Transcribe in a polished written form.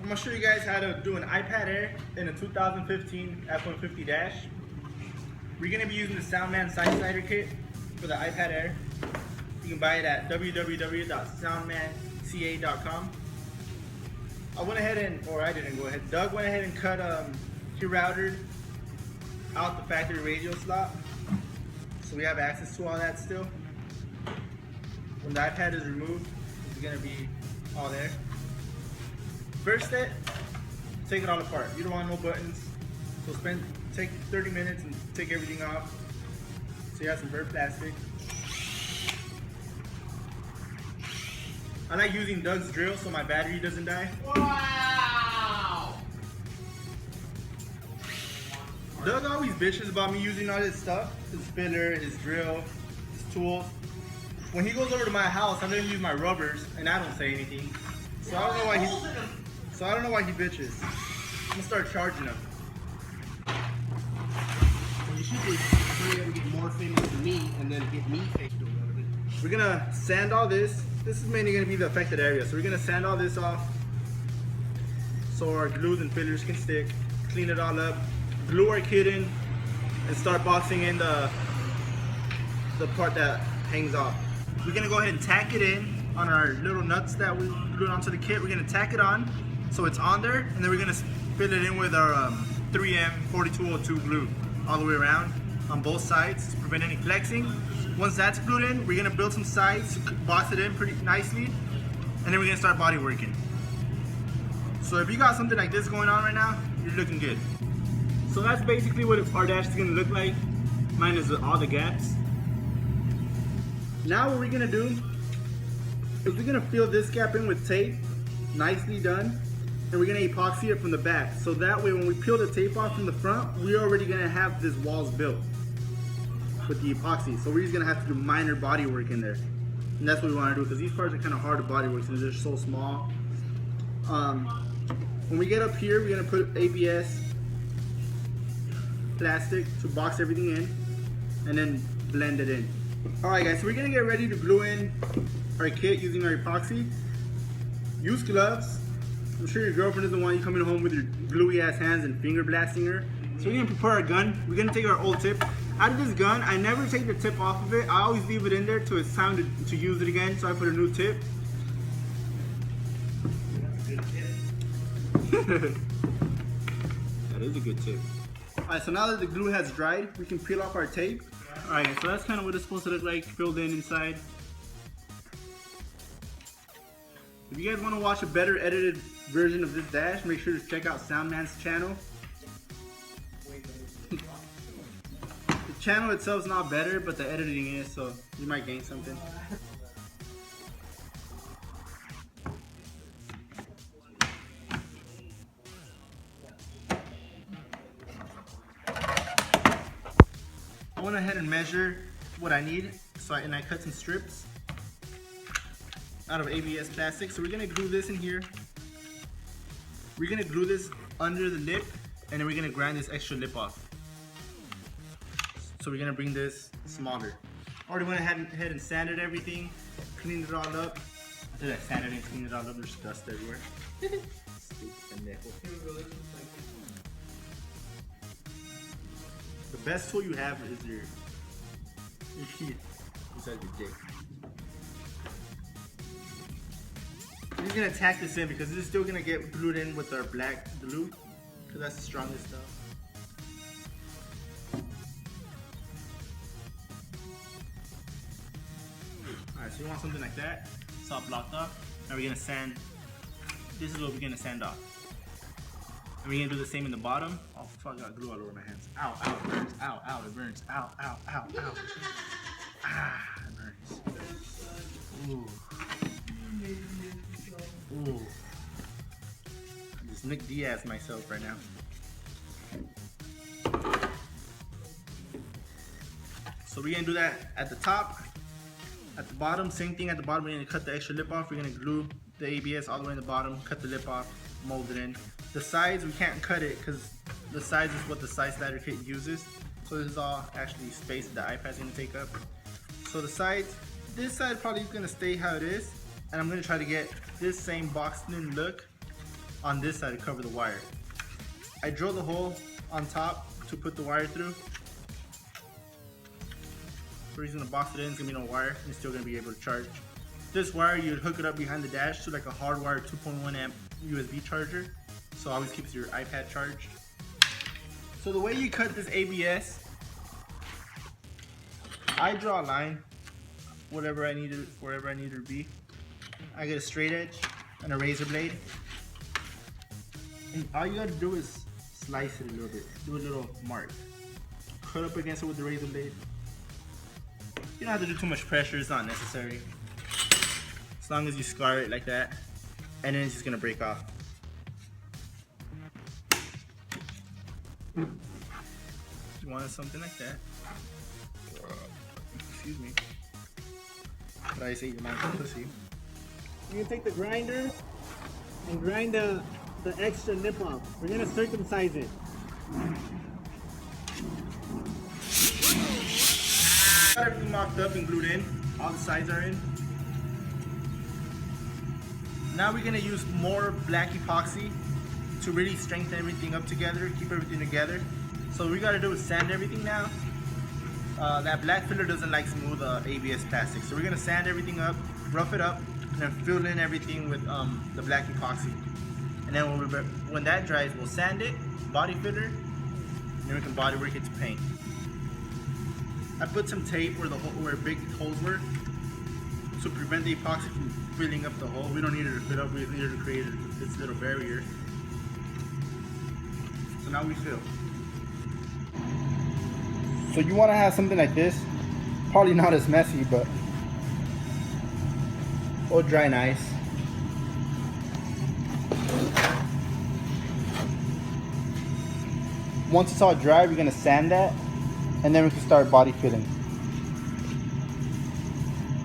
I'm gonna show you guys how to do an iPad Air in a 2015 F150 dash. We're gonna be using the Soundman Side Slider kit for the iPad Air. You can buy it at www.soundmanca.com. I went ahead and, or I didn't go ahead, Doug went ahead and cut, he routed out the factory radio slot. So we have access to all that still. When the iPad is removed, it's gonna be all there. First step, take it all apart. You don't want no buttons. So take 30 minutes and take everything off. So you have some burnt plastic. I like using Doug's drill so my battery doesn't die. Wow! Doug always bitches about me using all his stuff. His spinner, his drill, his tools. When he goes over to my house, I'm gonna use my rubbers and I don't say anything. So I don't know why he bitches. I'm gonna start charging him. Well, you should be hurry up and get more famous than me and then get me faked or whatever. We're gonna sand all this. This is mainly gonna be the affected area. So we're gonna sand all this off so our glues and fillers can stick. Clean it all up. Glue our kit in and start boxing in the part that hangs off. We're gonna go ahead and tack it in on our little nuts that we glued onto the kit. We're gonna tack it on so it's on there, and then we're gonna fill it in with our 3M 4202 glue all the way around on both sides to prevent any flexing. Once that's glued in, we're gonna build some sides, box it in pretty nicely, and then we're gonna start body working. So if you got something like this going on right now, you're looking good. So that's basically what our dash is gonna look like, minus all the gaps. Now what we're gonna do is we're gonna fill this gap in with tape, nicely done, and we're gonna epoxy it from the back. So that way when we peel the tape off from the front, we're already gonna have this walls built with the epoxy. So we're just gonna have to do minor body work in there. And that's what we wanna do, because these parts are kind of hard to body work since they're so small. When we get up here, we're gonna put ABS plastic to box everything in and then blend it in. Alright guys, so we're gonna get ready to glue in our kit using our epoxy. Use gloves. I'm sure your girlfriend doesn't want you coming home with your gluey ass hands and finger blasting her. So we're gonna prepare our gun. We're gonna take our old tip. Out of this gun, I never take the tip off of it. I always leave it in there till it's time to use it again, so I put a new tip. That is a good tip. Alright, so now that the glue has dried, we can peel off our tape. Alright, so that's kind of what it's supposed to look like, filled in inside. If you guys want to watch a better edited version of this dash, make sure to check out Soundman's channel. The channel itself is not better, but the editing is, so you might gain something. I went ahead and measured what I need, and I cut some strips out of ABS plastic. So we're gonna glue this in here. We're gonna glue this under the lip, and then we're gonna grind this extra lip off. So we're gonna bring this smaller. Already went ahead and sanded everything, cleaned it all up. I said I sanded and cleaned it all up, there's dust everywhere. The best tool you have is your key inside your dick. We're just gonna tack this in because this is still gonna get glued in with our black glue because that's the strongest stuff. Alright, so you want something like that. It's all blocked off. Now we're gonna sand. This is what we're gonna sand off. And we're gonna do the same in the bottom. Oh fuck, I got glue all over my hands. Ow, ow, it burns. Ow, ow, it burns. Ow, ow, ow, ow. Ah, it burns. Ooh. Ooh. I'm just Nick Diaz myself right now. So we're gonna do that at the top. At the bottom, same thing at the bottom. We're gonna cut the extra lip off. We're gonna glue the ABS all the way in the bottom, cut the lip off, mold it in. The sides, we can't cut it because the sides is what the side slider kit uses. So this is all actually space that the iPad's gonna take up. So the sides, this side probably is gonna stay how it is. And I'm gonna try to get this same boxed in look on this side to cover the wire. I drilled a hole on top to put the wire through. So we're just gonna box it in, it's gonna be no wire, and it's still gonna be able to charge. This wire, you'd hook it up behind the dash to like a hardwired 2.1 amp USB charger. So always keeps your iPad charged. So the way you cut this ABS, I draw a line, wherever I need it to be. I get a straight edge and a razor blade. And all you gotta do is slice it a little bit, do a little mark. Cut up against it with the razor blade. You don't have to do too much pressure, it's not necessary. As long as you scar it like that, and then it's just gonna break off. You wanted something like that. Excuse me. But I say your mom's a pussy. You're gonna take the grinder and grind the extra nip off. We're gonna circumcise it. Got everything mocked up and glued in. All the sides are in. Now we're gonna use more black epoxy to really strengthen everything up together, keep everything together. So what we gotta do is sand everything now. That black filler doesn't like smooth ABS plastic. So we're gonna sand everything up, rough it up, and then fill in everything with the black epoxy. And then when that dries, we'll sand it, body filler, and then we can body work it to paint. I put some tape where big holes were to prevent the epoxy from filling up the hole. We don't need it to fill up, we need it to create this little barrier. So now we fill. So you want to have something like this, probably not as messy, but it'll dry nice. Once it's all dry, we're gonna sand that, and then we can start body filling.